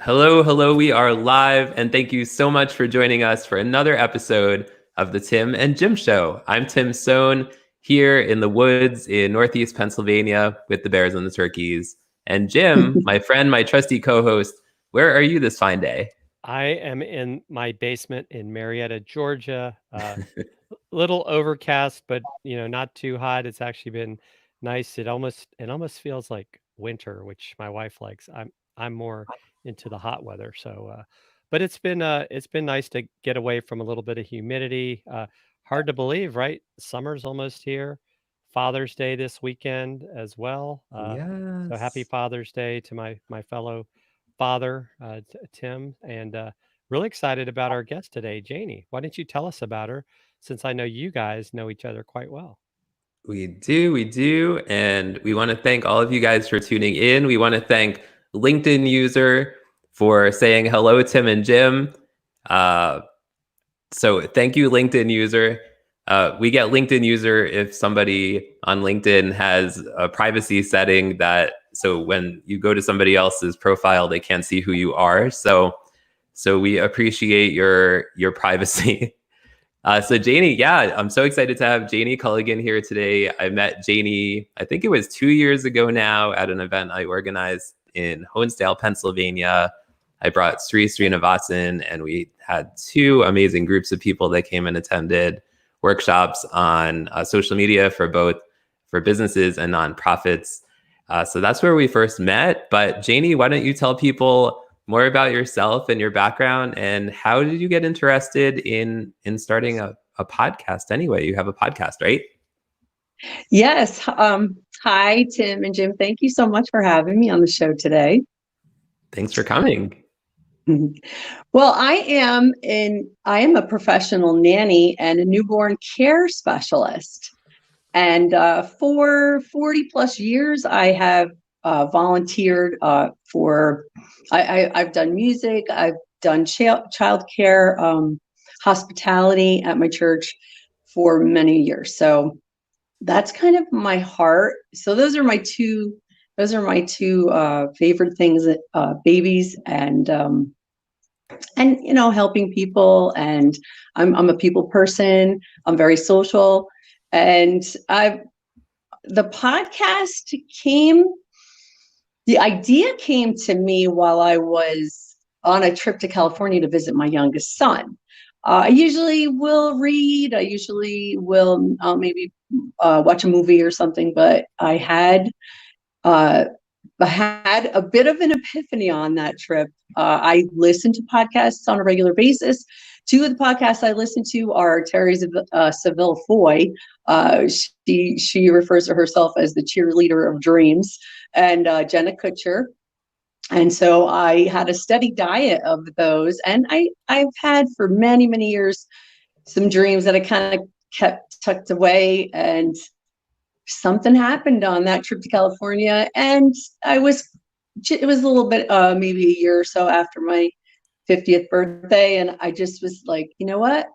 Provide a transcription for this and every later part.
Hello, hello. We are live, and thank you so much for joining us for another episode of the Tim and Jim Show. I'm Tim Sohn here in the woods in Northeast Pennsylvania with the bears and the turkeys. And Jim, my friend, my trusty co-host, where are you this fine day? I am in my basement in Marietta, Georgia. Little overcast, but not too hot. It's actually been nice. It almost feels like winter, which my wife likes. I'm more into the hot weather. But it's been nice to get away from a little bit of humidity. Hard to believe, right? Summer's almost here. Father's Day this weekend as well. So happy Yes. Father's Day to my fellow father, Tim, and really excited about our guest today, Janie. Why don't you tell us about her, since I know you guys know each other quite well? We do. And we want to thank all of you guys for tuning in. We want to thank LinkedIn user for saying hello, Tim and Jim. Uh, So thank you, LinkedIn user. We get LinkedIn user if somebody on LinkedIn has a privacy setting that so when you go to somebody else's profile, they can't see who you are. So we appreciate your privacy. So Janie, yeah, I'm so excited to have Janie Culligan here today. I met Janie, I think it was 2 years ago now, at an event I organized in Honesdale, Pennsylvania. I brought Sri Srinivasan, and we had two amazing groups of people that came and attended workshops on social media for businesses and nonprofits. So that's where we first met. But Janie, why don't you tell people more about yourself and your background, and how did you get interested in starting a podcast anyway? You have a podcast, right? Yes. Hi, Tim and Jim. Thank you so much for having me on the show today. Thanks for coming. Well, I am a professional nanny and a newborn care specialist. And for 40 plus years, I have volunteered I've done music, I've done child care, hospitality at my church for many years. So that's kind of my heart. So those are my two favorite things, babies and helping people. And I'm a people person. I'm very social. And the podcast the idea came to me while I was on a trip to California to visit my youngest son. I usually will read. I usually will maybe watch a movie or something. But uh, I had a bit of an epiphany on that trip. I listen to podcasts on a regular basis. Two of the podcasts I listen to are Terry Seville Foy. She refers to herself as the cheerleader of dreams, and Jenna Kutcher. And so I had a steady diet of those, and I've had for many, many years some dreams that I kind of kept tucked away. And something happened on that trip to California, and it was a little bit, maybe a year or so after my 50th birthday. And I just was like, you know what?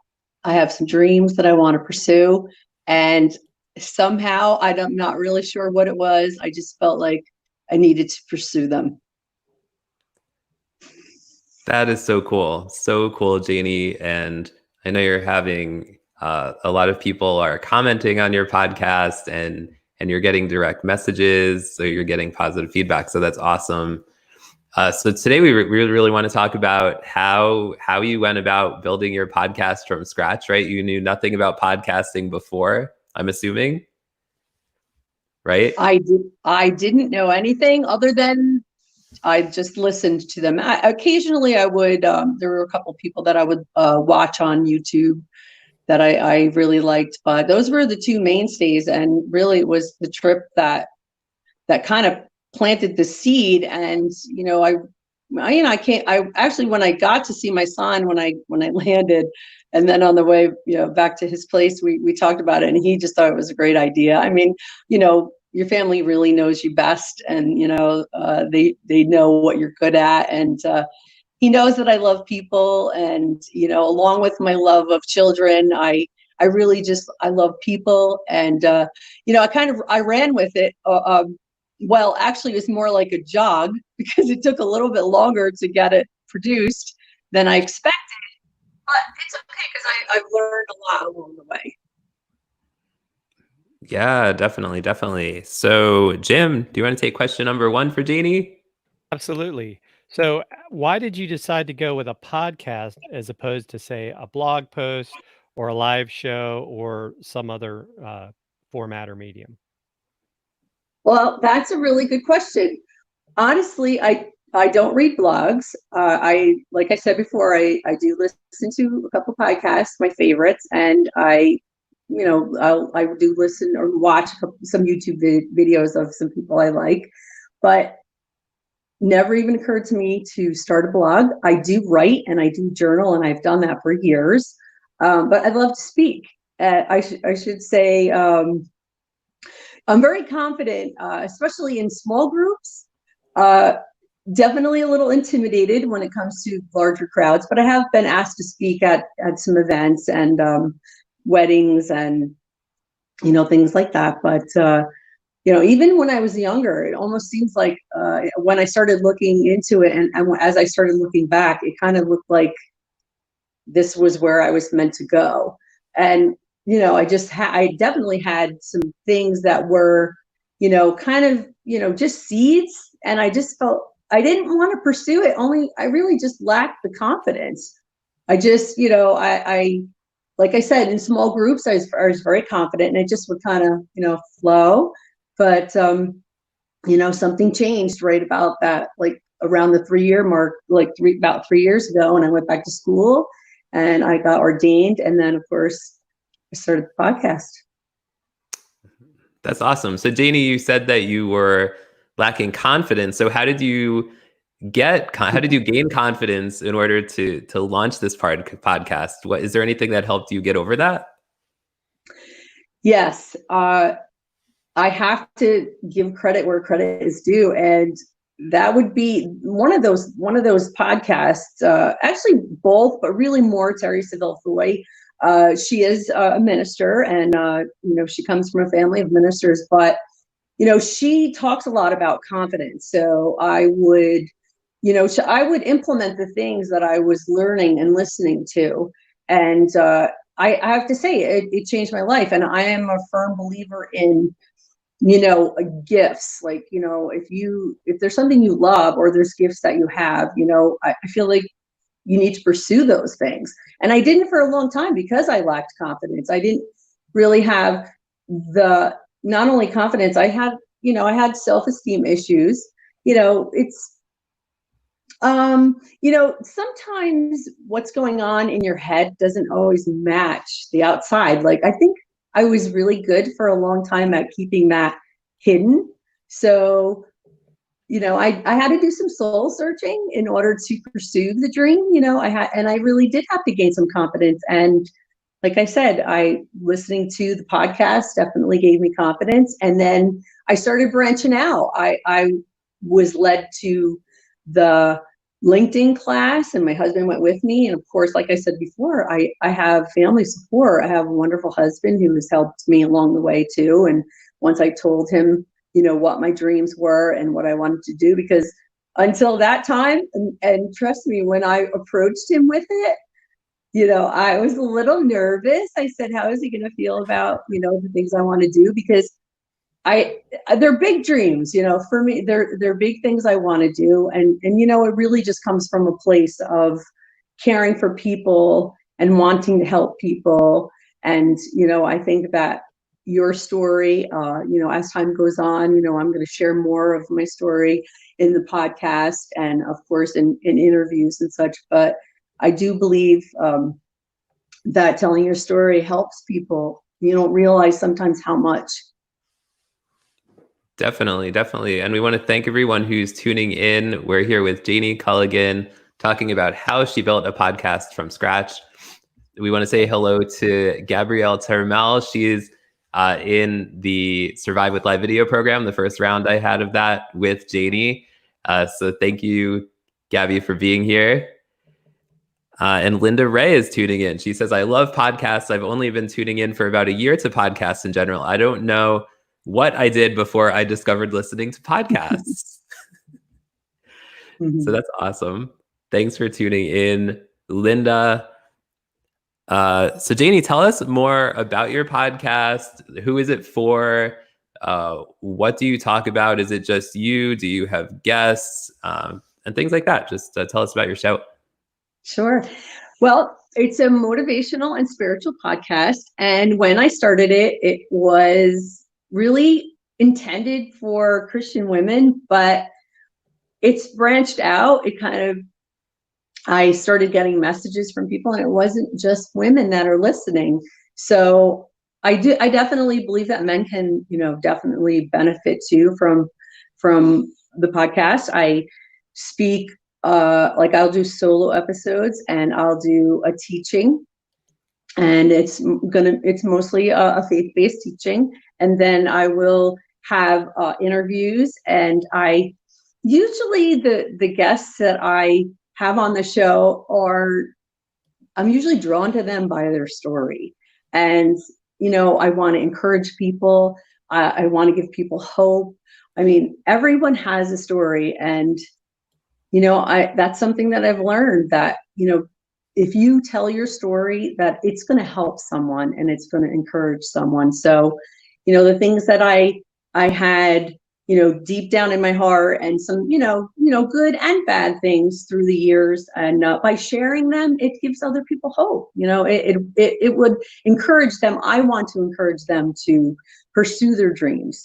I have some dreams that I want to pursue. And somehow, I'm not really sure what it was. I just felt like I needed to pursue them. That is so cool. So cool, Janie. And I know you're having a lot of people are commenting on your podcast, and you're getting direct messages. So you're getting positive feedback. So that's awesome. So today we really want to talk about how you went about building your podcast from scratch, right? You knew nothing about podcasting before, I'm assuming, right? I didn't know anything other than I just listened to them. Occasionally I would, there were a couple of people that I would watch on YouTube that I really liked, but those were the two mainstays. And really it was the trip that kind of planted the seed. And, I can't, I actually, when I got to see my son, when I landed, and then on the way, back to his place, we talked about it, and he just thought it was a great idea. I mean, your family really knows you best, and, they know what you're good at. And, he knows that I love people, and, along with my love of children, I really I love people. And, I ran with it. well, actually, it was more like a jog because it took a little bit longer to get it produced than I expected. But it's okay because I've learned a lot along the way. Yeah, definitely, definitely. So, Jim, do you want to take question number 1 for Janie? Absolutely. So, why did you decide to go with a podcast as opposed to, say, a blog post or a live show or some other format or medium? Well, that's a really good question. Honestly, I don't read blogs. Like I said before, I do listen to a couple podcasts, my favorites, and I do listen or watch some YouTube videos of some people I like, but never even occurred to me to start a blog. I do write and I do journal, and I've done that for years. But I love to speak. I should say I'm very confident, especially in small groups. Definitely a little intimidated when it comes to larger crowds, but I have been asked to speak at some events and weddings and things like that. But even when I was younger, it almost seems like when I started looking into it, and as I started looking back, it kind of looked like this was where I was meant to go. And I definitely had some things that were kind of just seeds, and I just felt I didn't want to pursue it. I really just lacked the confidence. I just, I like I said, in small groups, I was very confident, and it just would kind of, flow. But, something changed right about that, like around the 3-year mark, about 3 years ago, and I went back to school and I got ordained. And then, of course, I started the podcast. That's awesome. So, Janie, you said that you were lacking confidence. So how did you gain confidence in order to launch this podcast? Is there anything that helped you get over that? Yes. I have to give credit where credit is due. And that would be one of those podcasts, actually both, but really more Terry Seville Foy. She is a minister, and she comes from a family of ministers, but she talks a lot about confidence. So I would implement the things that I was learning and listening to. And I have to say, it changed my life. And I am a firm believer in gifts. Like, if there's something you love, or there's gifts that you have, I feel like you need to pursue those things. And I didn't for a long time because I lacked confidence. I didn't really have not only confidence, I had self-esteem issues. It's sometimes what's going on in your head doesn't always match the outside. Like, I think I was really good for a long time at keeping that hidden. So, I had to do some soul searching in order to pursue the dream. I really did have to gain some confidence. And like I said, listening to the podcast definitely gave me confidence. And then I started branching out. I was led to the LinkedIn class, and my husband went with me. And of course, like I said before, I have family support. I have a wonderful husband who has helped me along the way too. And once I told him, what my dreams were and what I wanted to do, because until that time, and trust me, when I approached him with it, I was a little nervous. I said, how is he going to feel about, the things I want to do? Because they're big dreams, for me, they're big things I want to do. And it really just comes from a place of caring for people and wanting to help people. And, I think that your story, as time goes on, I'm going to share more of my story in the podcast and of course in interviews and such. But I do believe that telling your story helps people. You don't realize sometimes how much. Definitely, definitely. And we want to thank everyone who's tuning in. We're here with Janie Culligan talking about how she built a podcast from scratch. We want to say hello to Gabrielle Termel. She is in the Survive with Live video program, the first round I had of that with Janie. So thank you, Gabby, for being here. And Linda Ray is tuning in. She says, I love podcasts. I've only been tuning in for about a year to podcasts in general. I don't know what I did before I discovered listening to podcasts. So that's awesome. Thanks for tuning in, Linda. So Janie, tell us more about your podcast. Who is it for? What do you talk about? Is it just you? Do you have guests? And things like that. Just tell us about your show. Sure. Well, it's a motivational and spiritual podcast. And when I started it, it was really intended for Christian women, but it's branched out. I started getting messages from people, and it wasn't just women that are listening. So I definitely believe that men can, definitely benefit too from the podcast. I speak, I'll do solo episodes, and I'll do a teaching, and it's mostly a faith-based teaching. And then I will have interviews, and usually the guests that I have on the show I'm usually drawn to them by their story. And, I want to encourage people. I want to give people hope. I mean, everyone has a story. And, that's something that I've learned, that, if you tell your story, that it's going to help someone and it's going to encourage someone. So, the things that I had, deep down in my heart, and some, good and bad things through the years. And by sharing them, it gives other people hope. It would encourage them. I want to encourage them to pursue their dreams.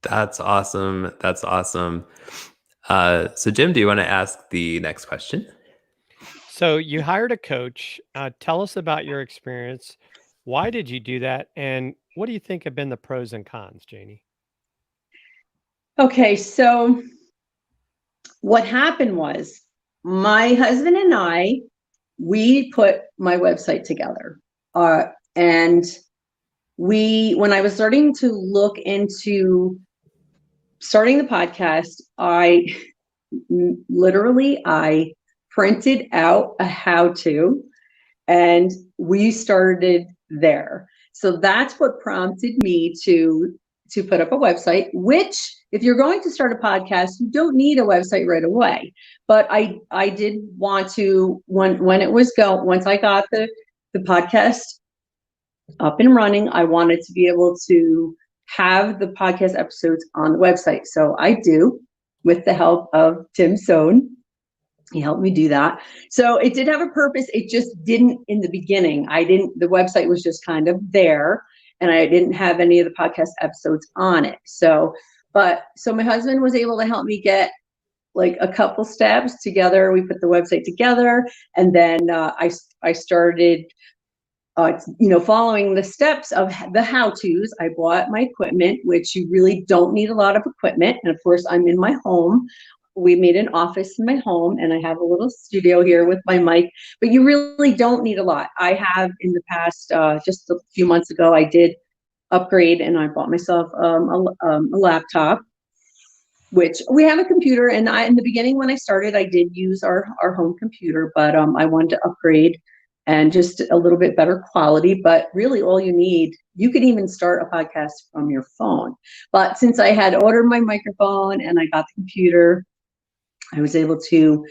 That's awesome. That's awesome. So Jim, do you want to ask the next question? So you hired a coach. Tell us about your experience. Why did you do that? And what do you think have been the pros and cons, Janie? Okay, so what happened was, my husband and we put my website together. And when I was starting to look into starting the podcast, I printed out a how-to, and we started there. So that's what prompted me to put up a website, which, if you're going to start a podcast, you don't need a website right away. But I did want to, when it was once I got the podcast up and running, I wanted to be able to have the podcast episodes on the website. So I do, with the help of Tim Sohn. He helped me do that. So it did have a purpose. It just didn't in the beginning. The website was just kind of there, and I didn't have any of the podcast episodes on it. So my husband was able to help me get like a couple steps together. We put the website together, and then I started following the steps of the how-tos. I bought my equipment, which you really don't need a lot of equipment. And of course, I'm in my home. We made an office in my home, and I have a little studio here with my mic, but you really don't need a lot. I have, in the past, just a few months ago, I did upgrade, and I bought myself a laptop, which we have a computer. And in the beginning, when I started, I did use our home computer, but I wanted to upgrade and just a little bit better quality. But really, all you need, you could even start a podcast from your phone. But since I had ordered my microphone and I got the computer, I was able to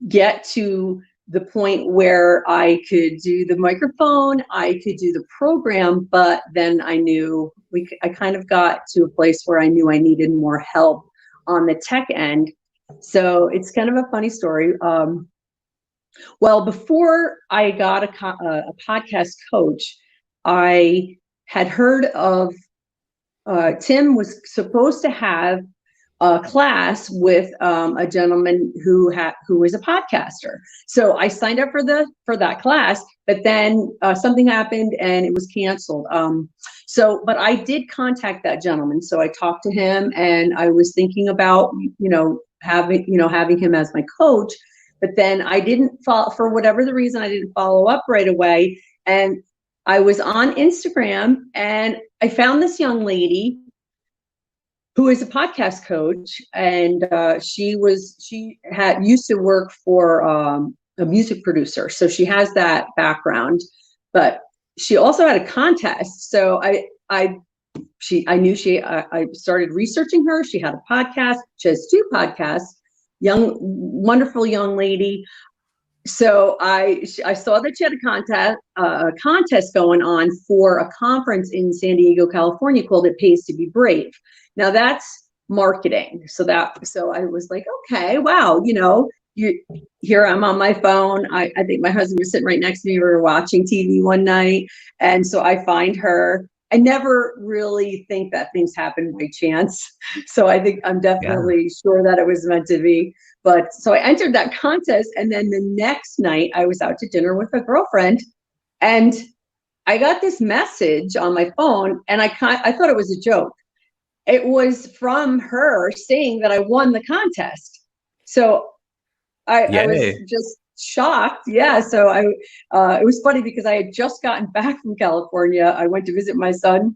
get to the point where I could do the microphone, I could do the program, but then I knew I kind of got to a place where I knew I needed more help on the tech end. So it's kind of a funny story. Well, before I got a podcast coach, I had heard of Tim was supposed to have a class with a gentleman who was a podcaster. So I signed up for that class, but then something happened and it was canceled. But I did contact that gentleman. So I talked to him, and I was thinking about having him as my coach. But then I didn't follow, for whatever the reason, I didn't follow up right away. And I was on Instagram, and I found this young lady who is a podcast coach, and she used to work for a music producer, so she has that background. But she also had a contest. So I started researching her. She had a podcast. She has 2 podcasts, wonderful young lady. So I saw that she had a contest going on for a conference in San Diego, California called It Pays to Be Brave. Now that's marketing. So I was like, okay, wow, here I'm on my phone. I think my husband was sitting right next to me. We were watching TV one night. And so I find her. I never really think that things happen by chance. So I think I'm definitely sure that it was meant to be. But so I entered that contest. And then the next night I was out to dinner with a girlfriend and I got this message on my phone and I thought it was a joke. It was from her saying that I won the contest. So I was just shocked. Yeah. So it was funny because I had just gotten back from California. I went to visit my son.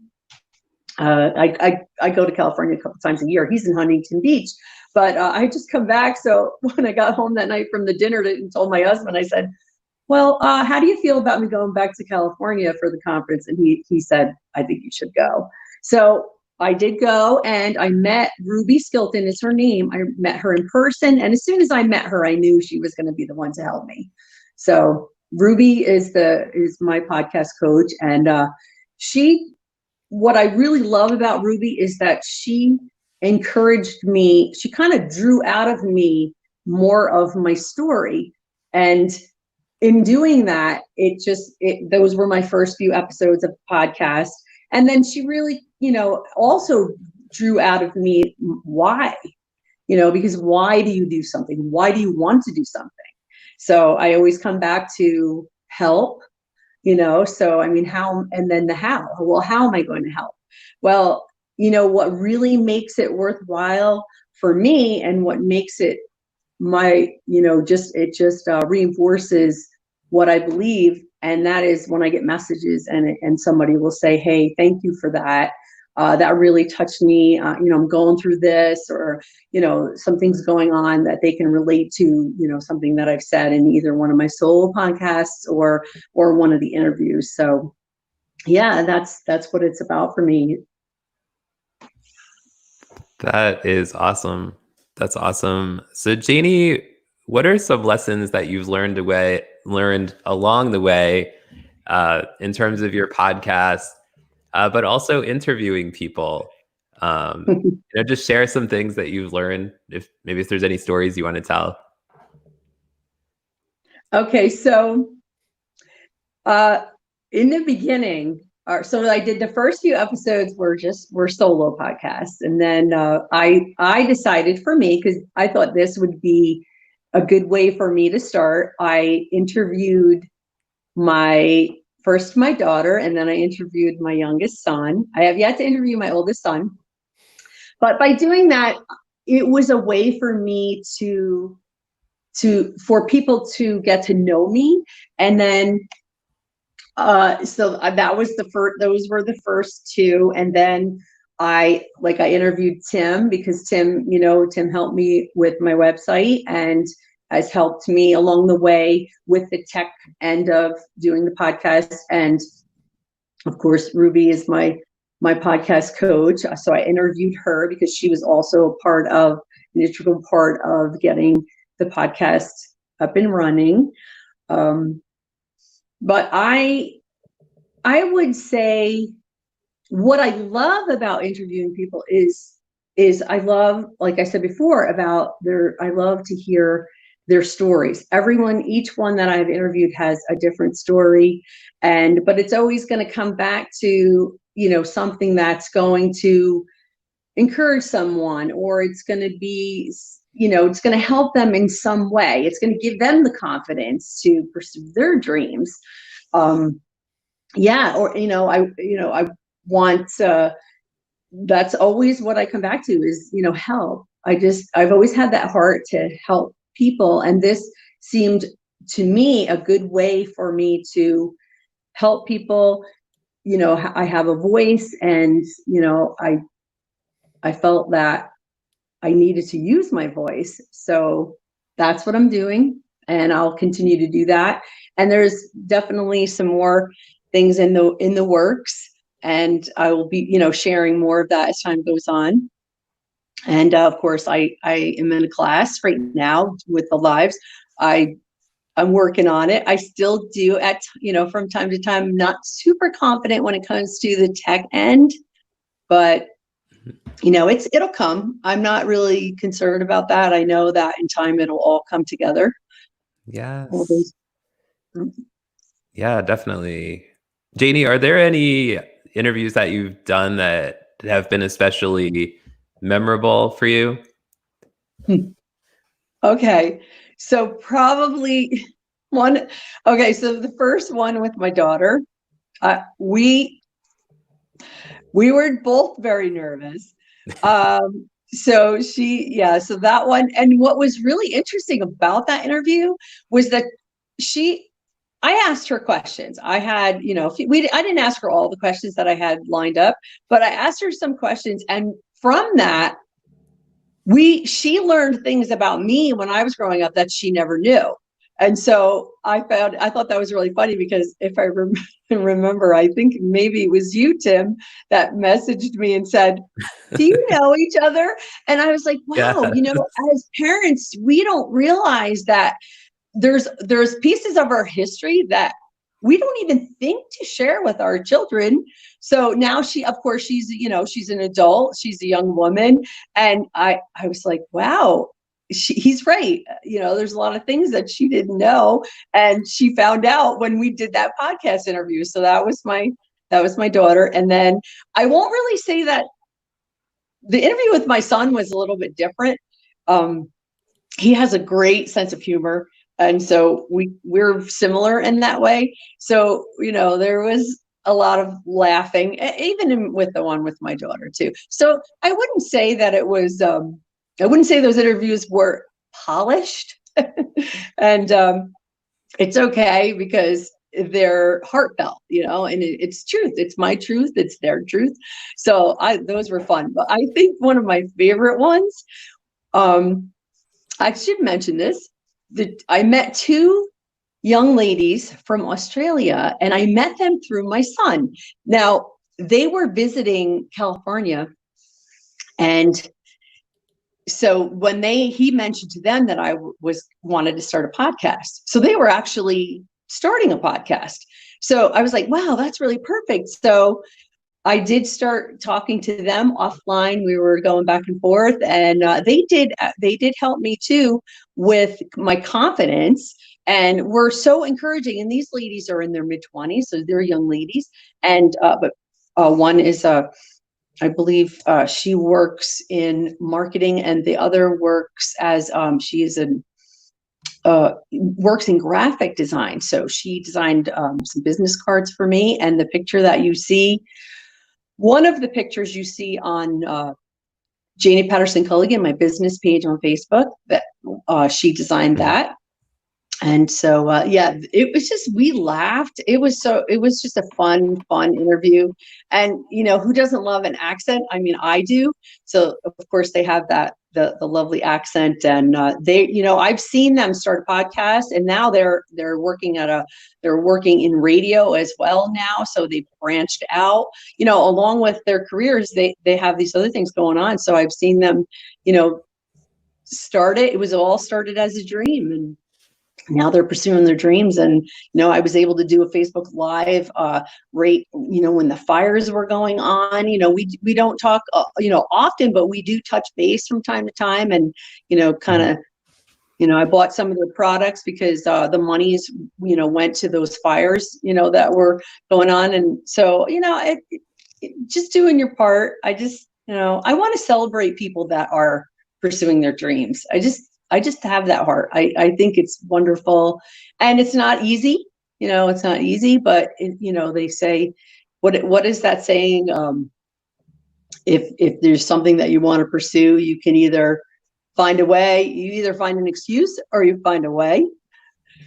I go to California a couple times a year. He's in Huntington Beach, but I had just come back. So when I got home that night from the dinner and told my husband, I said, well, how do you feel about me going back to California for the conference? And he said, I think you should go. So I did go and I met Ruby Skilton is her name. I met her in person. And as soon as I met her, I knew she was going to be the one to help me. So Ruby is my podcast coach. And what I really love about Ruby is that she encouraged me. She kind of drew out of me more of my story. And in doing that, those were my first few episodes of the podcast. And then she really, also drew out of me why, because why do you do something? Why do you want to do something? So I always come back to help, so I mean, how, and then the how. Well, how am I going to help? Well, what really makes it worthwhile for me and what makes it just reinforces what I believe. And that is when I get messages and somebody will say, hey, thank you for that. That really touched me. I'm going through this, or, something's going on that they can relate to, something that I've said in either one of my solo podcasts or one of the interviews. So yeah, that's what it's about for me. That is awesome. That's awesome. So Janie, what are some lessons that you've learned along the way in terms of your podcast, but also interviewing people? Just share some things that you've learned, if there's any stories you want to tell. Okay, so in the beginning, so I did the first few episodes were solo podcasts, and then I decided for me, because I thought this would be a good way for me to start. I interviewed my daughter, and then I interviewed my youngest son. I have yet to interview my oldest son, but by doing that, it was a way for me for people to get to know me. And then so that was those were the first 2. And then I interviewed Tim, because Tim helped me with my website and has helped me along the way with the tech end of doing the podcast. And of course, Ruby is my podcast coach. So I interviewed her because she was also an integral part of getting the podcast up and running. But I would say what I love about interviewing people is I love, like I said before, I love to hear their stories. Each one that I've interviewed has a different story, but it's always going to come back to, something that's going to encourage someone, or it's going to be, it's going to help them in some way. It's going to give them the confidence to pursue their dreams. I want, that's always what I come back to is, help. I've always had that heart to help people. And this seemed to me a good way for me to help people. I have a voice, and, I felt that I needed to use my voice. So that's what I'm doing, and I'll continue to do that. And there's definitely some more things in the works, and I will be, sharing more of that as time goes on. And of course, I am in a class right now with the lives. I'm working on it. I still do from time to time. I'm not super confident when it comes to the tech end, but it'll come. I'm not really concerned about that. I know that in time it'll all come together. Yes. Yeah, definitely. Janie, are there any interviews that you've done that have been especially memorable for you? Okay. So probably one. Okay. So the first one with my daughter, we were both very nervous. So so that one. And what was really interesting about that interview was that I asked her questions. I had, I didn't ask her all the questions that I had lined up, but I asked her some questions. And from that, she learned things about me when I was growing up that she never knew. And so I thought that was really funny, because if I remember, I think maybe it was you, Tim, that messaged me and said, do you know each other? And I was like, wow, as parents, we don't realize that there's pieces of our history that we don't even think to share with our children. So now she's an adult, she's a young woman. And I was like, wow, he's right. There's a lot of things that she didn't know. And she found out when we did that podcast interview. So that was my daughter. And then I won't really say that the interview with my son was a little bit different. He has a great sense of humor. And so we're similar in that way. So, there was a lot of laughing, even with the one with my daughter too. So I wouldn't say that it was, I wouldn't say those interviews were polished. And it's okay, because they're heartfelt, and it's truth. It's my truth. It's their truth. So those were fun. But I think one of my favorite ones, I should mention this. I met two young ladies from Australia, and I met them through my son. Now, they were visiting California, and so when he mentioned to them that I wanted to start a podcast. So they were actually starting a podcast. So I was like, wow, that's really perfect. So I did start talking to them offline. We were going back and forth, and they did help me too with my confidence, and were so encouraging. And these ladies are in their mid-20s, so they're young ladies. And but one is I believe she works in marketing, and the other works as works in graphic design. So she designed some business cards for me, and the picture that you see. One of the pictures you see on Janie Culligan, my business page on Facebook, that she designed that. And so, it was just, we laughed. It was just a fun interview. And, who doesn't love an accent? I mean, I do. So of course they have the lovely accent, and I've seen them start a podcast, and now they're working in radio as well now. So they branched out, along with their careers, they have these other things going on. So I've seen them, start it. It was all started as a dream, and now they're pursuing their dreams. And, I was able to do a Facebook Live when the fires were going on. We don't talk, often, but we do touch base from time to time. And, I bought some of their products because the monies, went to those fires, that were going on. And so, just doing your part. I just, I want to celebrate people that are pursuing their dreams. I just have that heart. I think it's wonderful, and it's not easy. It's not easy, but they say, what is that saying? If there's something that you want to pursue, you can either find a way. You either find an excuse or you find a way.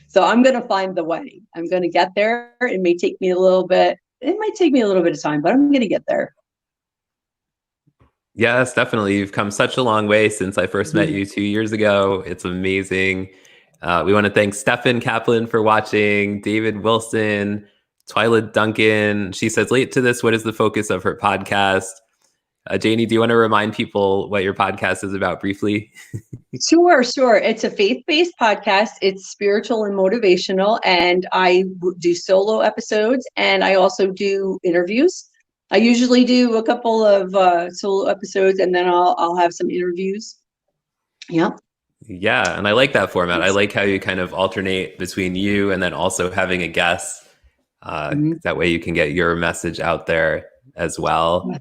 So I'm going to find the way. I'm going to get there. It may take me a little bit. It might take me a little bit of time, but I'm going to get there. Yes, definitely. You've come such a long way since I first met you 2 years ago. It's amazing. We want to thank Stefan Kaplan for watching, David Wilson, Twyla Duncan, she says, late to this, what is the focus of her podcast? Janie, do you want to remind people what your podcast is about briefly? Sure. It's a faith-based podcast. It's spiritual and motivational, and I do solo episodes, and I also do interviews. I usually do a couple of solo episodes, and then I'll have some interviews. Yeah. Yeah, and I like that format. I like how you kind of alternate between you and then also having a guest. That way you can get your message out there as well. Yeah.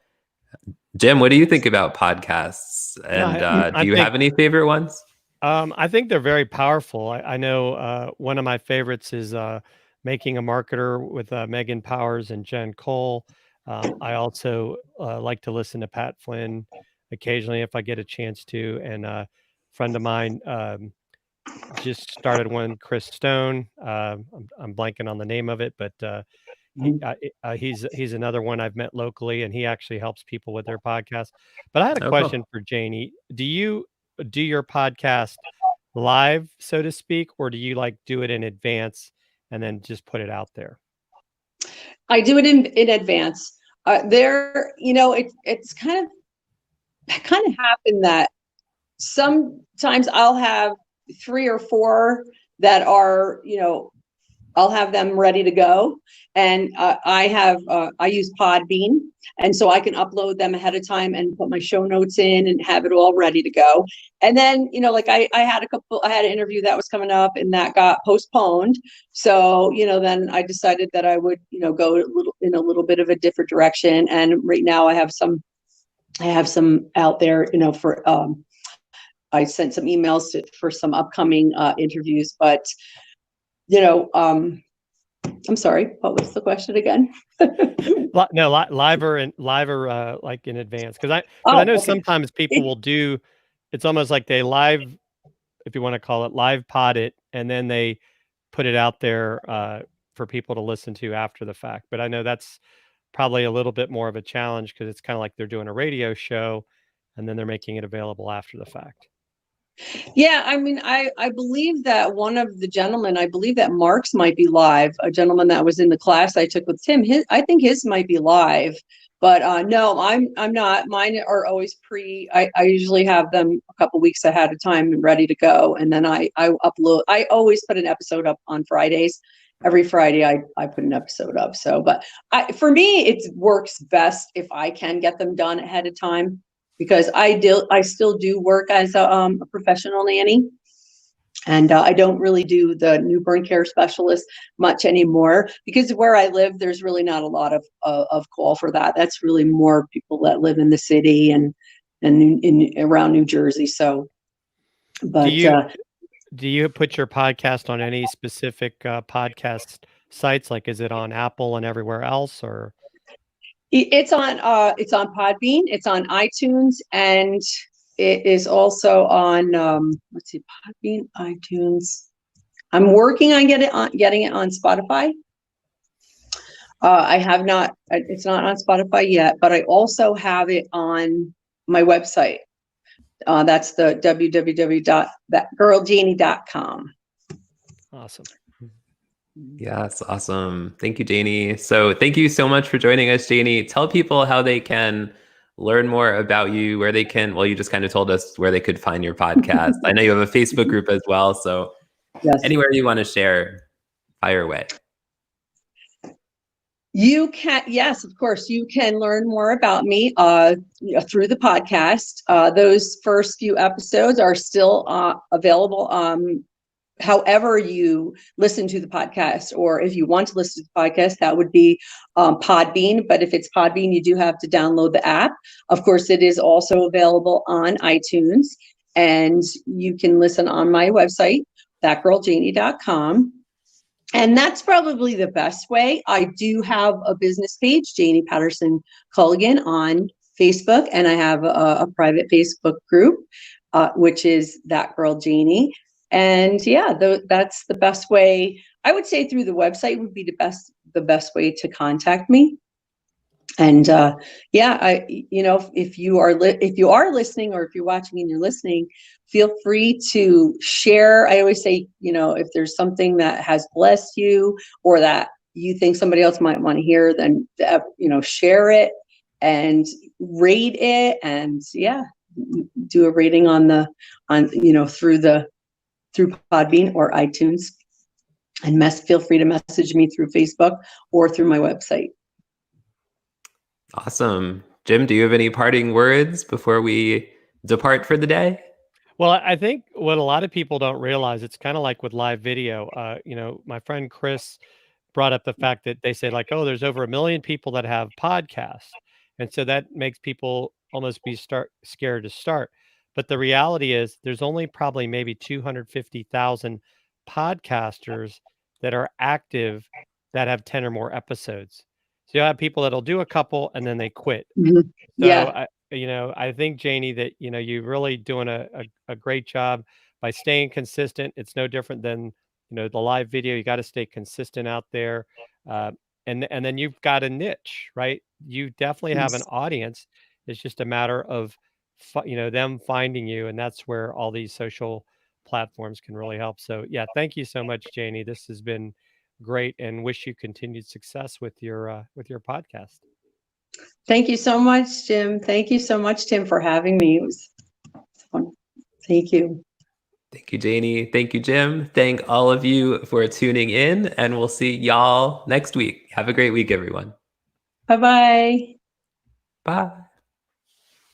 Jim, what do you think about podcasts? And do you have any favorite ones? I think they're very powerful. I know one of my favorites is Making a Marketer with Megan Powers and Jen Cole. I also like to listen to Pat Flynn occasionally if I get a chance to. And a friend of mine just started one, Chris Stone. I'm blanking on the name of it, but he's another one I've met locally, and he actually helps people with their podcast. But I had a question for Janie. Do you do your podcast live, so to speak, or do you like do it in advance and then just put it out there? I do it in advance. It's kind of happened that sometimes I'll have 3 or 4 that are, I'll have them ready to go. And I use Podbean, and so I can upload them ahead of time and put my show notes in and have it all ready to go. And then, like I had an interview that was coming up and that got postponed. So, then I decided that I would, go in a little bit of a different direction. And right now I have some out there, I sent some emails for some upcoming interviews, but I'm sorry, what was the question again? No, liver like in advance, because I know sometimes people will do. It's almost like they live, if you want to call it, live pod it, and then they put it out there for people to listen to after the fact. But I know that's probably a little bit more of a challenge because it's kind of like they're doing a radio show, and then they're making it available after the fact. Yeah, I mean, I believe that one of the gentlemen, I believe that Mark's might be live, a gentleman that was in the class I took with Tim. I think his might be live, but no, I'm not. Mine are always I usually have them a couple weeks ahead of time and ready to go. And then I upload, I always put an episode up on Fridays. Every Friday I put an episode up. So, but for me, it works best if I can get them done ahead of time, because I still do work as a professional nanny, and I don't really do the newborn care specialist much anymore, because where I live, there's really not a lot of call for that. That's really more people that live in the city and around New Jersey. So, but do you put your podcast on any specific podcast sites? Like, is it on Apple and everywhere else, or? It's on Podbean, it's on iTunes, and it is also on Podbean, iTunes. I'm working on getting it on Spotify. I have not. It's not on Spotify yet, but I also have it on my website. That's the www.thatgirljanie.com. Awesome. Yes, awesome. Thank you, Janie. So thank you so much for joining us, Janie. Tell people how they can learn more about you, where they can, well, you just kind of told us where they could find your podcast. I know you have a Facebook group as well. So yes, anywhere you want to share, fire away. You can, yes, of course, you can learn more about me through the podcast. Those first few episodes are still available. However you listen to the podcast, or if you want to listen to the podcast, that would be Podbean. But if it's Podbean, you do have to download the app. Of course, it is also available on iTunes, and you can listen on my website, thatgirljanie.com. And that's probably the best way. I do have a business page, Janie Culligan, on Facebook, and I have a private Facebook group, which is That Girl Janie. And yeah, that's the best way. I would say through the website would be the best way to contact me. And if you are listening, or if you're watching and you're listening, feel free to share. I always say, if there's something that has blessed you, or that you think somebody else might want to hear, then share it and rate it, and do a rating through Podbean or iTunes, and feel free to message me through Facebook or through my website. Awesome. Jim, do you have any parting words before we depart for the day? Well, I think what a lot of people don't realize, it's kind of like with live video. My friend Chris brought up the fact that they say like, oh, there's over 1 million people that have podcasts. And so that makes people almost be scared to start. But the reality is there's only probably maybe 250,000 podcasters that are active that have 10 or more episodes. So you have people that'll do a couple and then they quit. Mm-hmm. So I think, Janie, that, you're really doing a great job by staying consistent. It's no different than, the live video. You got to stay consistent out there. And then you've got a niche, right? You definitely have an audience. It's just a matter of, them finding you. And that's where all these social platforms can really help. So yeah, thank you so much, Janie. This has been great, and wish you continued success with your podcast. Thank you so much, Jim. Thank you so much, Tim, for having me. It was fun. Thank you. Thank you, Janie. Thank you, Jim. Thank all of you for tuning in, and we'll see y'all next week. Have a great week, everyone. Bye-bye. Bye.